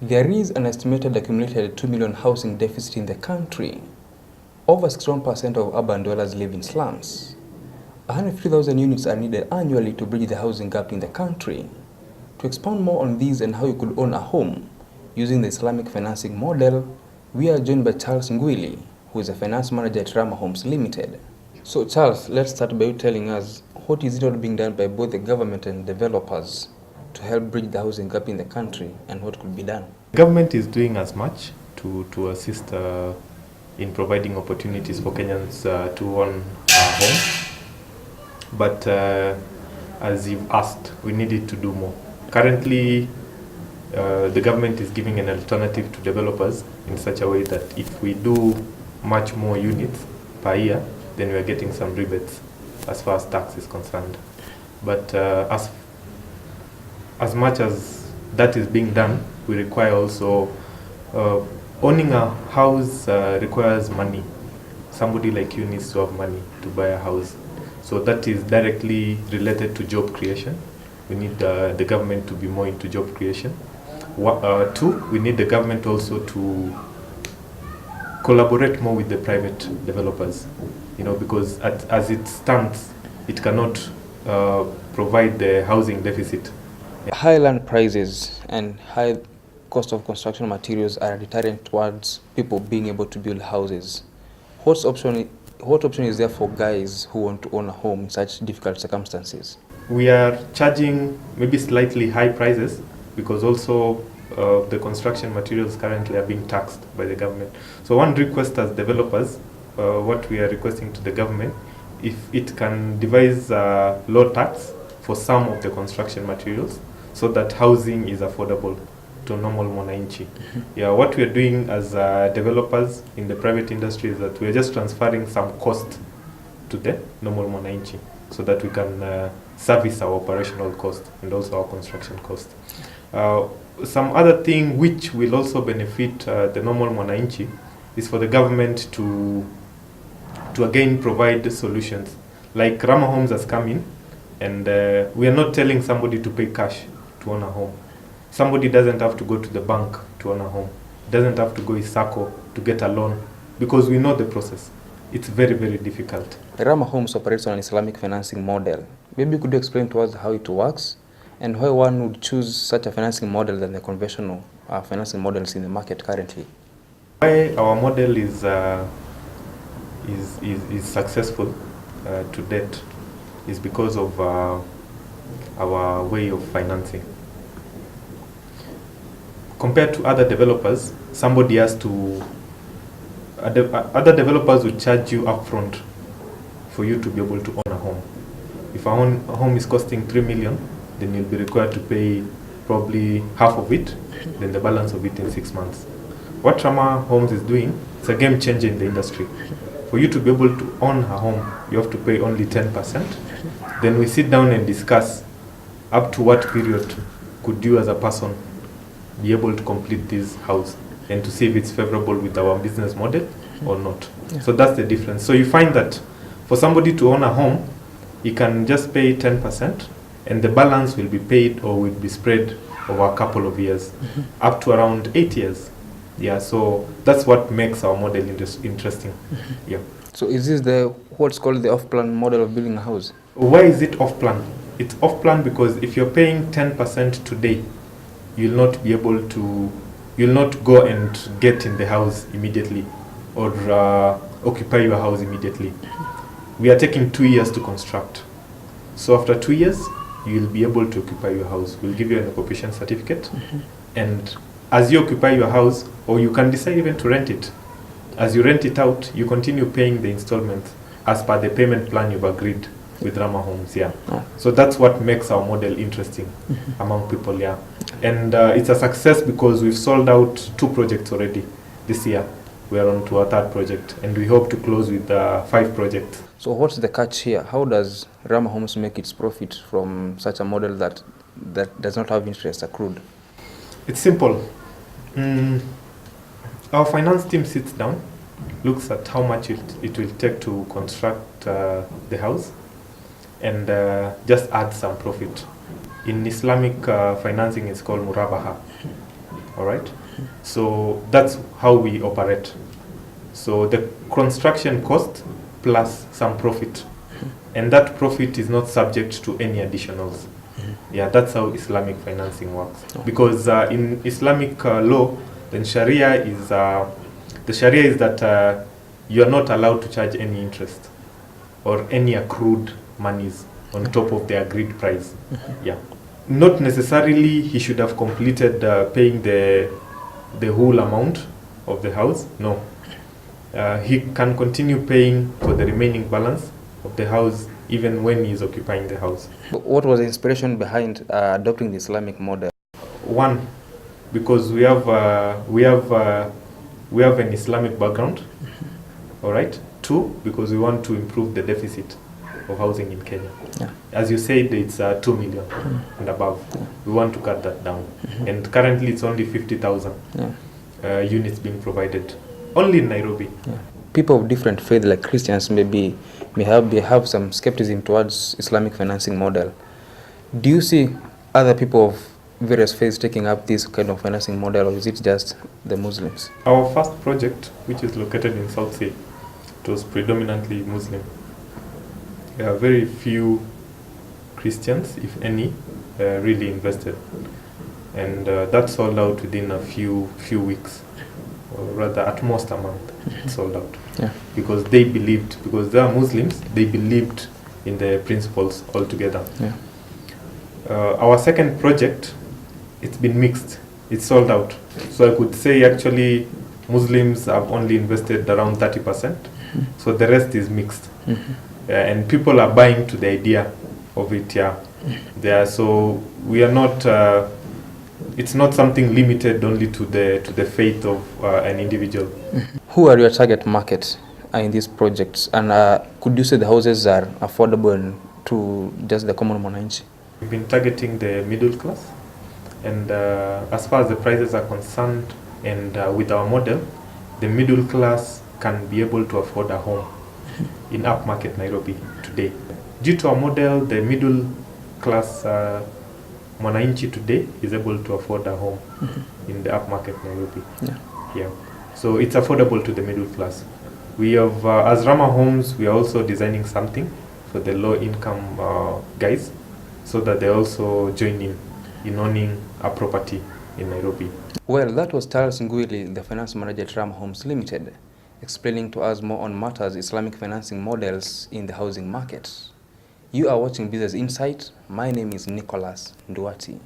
There is an estimated accumulated 2 million housing deficit in the country. Over 61% of urban dwellers live in slums. 150,000 units are needed annually to bridge the housing gap in the country. To expound more on these and how you could own a home using the Islamic financing model, we are joined by Charles Ngwili, who is a finance manager at Rama Homes Limited. So Charles, let's start by you telling us what is it all being done by both the government and developers to help bridge the housing gap in the country, and what could be done? The government is doing as much to assist in providing opportunities for Kenyans to own homes. But as you've asked, we needed to do more. Currently, the government is giving an alternative to developers in such a way that if we do much more units per year, then we are getting some rebates as far as tax is concerned. But as much as that is being done, we require also owning a house requires money. Somebody like you needs to have money to buy a house. So that is directly related to job creation. We need the government to be more into job creation. Two, we need the government also to collaborate more with the private developers, because as it stands, it cannot provide the housing deficit. High land prices and high cost of construction materials are a deterrent towards people being able to build houses. What option is there for guys who want to own a home in such difficult circumstances? We are charging maybe slightly high prices because also the construction materials currently are being taxed by the government. So one request as developers, what we are requesting to the government, if it can devise low tax for some of the construction materials so that housing is affordable to normal mwananchi. Yeah, what we are doing as developers in the private industry is that we are just transferring some cost to the normal mwananchi so that we can service our operational cost and also our construction cost. Some other thing which will also benefit the normal mwananchi is for the government to again provide solutions. Like Rama Homes has come in, and we are not telling somebody to pay cash to own a home. Somebody doesn't have to go to the bank to own a home. Doesn't have to go to SACCO to get a loan, because we know the process. It's very, very difficult. Rama Homes operates on an Islamic financing model. Maybe could you explain to us how it works and why one would choose such a financing model than the conventional financing models in the market currently? Why our model is successful to date is because of our way of financing. Compared to other developers, other developers will charge you upfront for you to be able to own a home. If a home is costing 3 million, then you'll be required to pay probably half of it, then the balance of it in 6 months. What Rama Homes is doing, it's a game changer in the industry. For you to be able to own a home, you have to pay only 10%. Then we sit down and discuss up to what period could you as a person be able to complete this house and to see if it's favorable with our business model or not. Yeah. So that's the difference. So you find that for somebody to own a home, he can just pay 10% and the balance will be paid or will be spread over a couple of years, up to around 8 years. Yeah, so that's what makes our model interesting. Yeah. So is this what's called the off-plan model of building a house? Why is it off-plan? It's off-plan because if you're paying 10% today, you'll not go and get in the house immediately or occupy your house immediately. We are taking 2 years to construct. So after 2 years, you'll be able to occupy your house. We'll give you an occupation certificate. And as you occupy your house, or you can decide even to rent it. As you rent it out, you continue paying the installments as per the payment plan you've agreed with Rama Homes. Yeah. Oh. So that's what makes our model interesting among people. Yeah. And it's a success because we've sold out 2 projects already this year. We are on to our 3rd project, and we hope to close with 5 projects. So what's the catch here? How does Rama Homes make its profit from such a model that does not have interest accrued? It's simple. Our finance team sits down, looks at how much it will take to construct the house, and just add some profit. In Islamic financing, it's called murabaha. all right? So that's how we operate. So the construction cost plus some profit, and that profit is not subject to any additionals. Yeah, that's how Islamic financing works. Because in Islamic law, then Sharia is that you are not allowed to charge any interest or any accrued monies on top of the agreed price. Yeah, not necessarily he should have completed paying the whole amount of the house. No, he can continue paying for the remaining balance of the house even when he is occupying the house. What was the inspiration behind adopting the Islamic model? One, because we have an Islamic background. All right. Two, because we want to improve the deficit of housing in Kenya. Yeah. As you said, it's 2 million and above. We want to cut that down. And currently it's only 50,000 units being provided only in Nairobi. Yeah. People of different faith, like Christians, may have some skepticism towards Islamic financing model. Do you see other people of various faiths taking up this kind of financing model, or is it just the Muslims? Our first project, which is located in South Sea, it was predominantly Muslim. There are very few Christians, if any, really invested, and that sold out within a few weeks, or rather at most a month. It sold out. Yeah. Because they are Muslims, they believed in the principles altogether. Yeah. Our second project, it's been mixed. It's sold out. So I could say actually Muslims have only invested around 30%. So the rest is mixed. And people are buying to the idea of it. Yeah. So we are not. It's not something limited only to the faith of an individual. Who are your target market in these projects, and could you say the houses are affordable to just the common mwananchi? We've been targeting the middle class, and as far as the prices are concerned, and with our model, the middle class can be able to afford a home in upmarket Nairobi today. Due to our model, the middle class mwananchi today is able to afford a home in the upmarket Nairobi. Yeah. So it's affordable to the middle class. We have, as Rama Homes, we are also designing something for the low-income guys, so that they also join in owning a property in Nairobi. Well, that was Charles Ngwili, the finance manager at Rama Homes Limited, explaining to us more on matters Islamic financing models in the housing market. You are watching Business Insight. My name is Nicholas Nduati.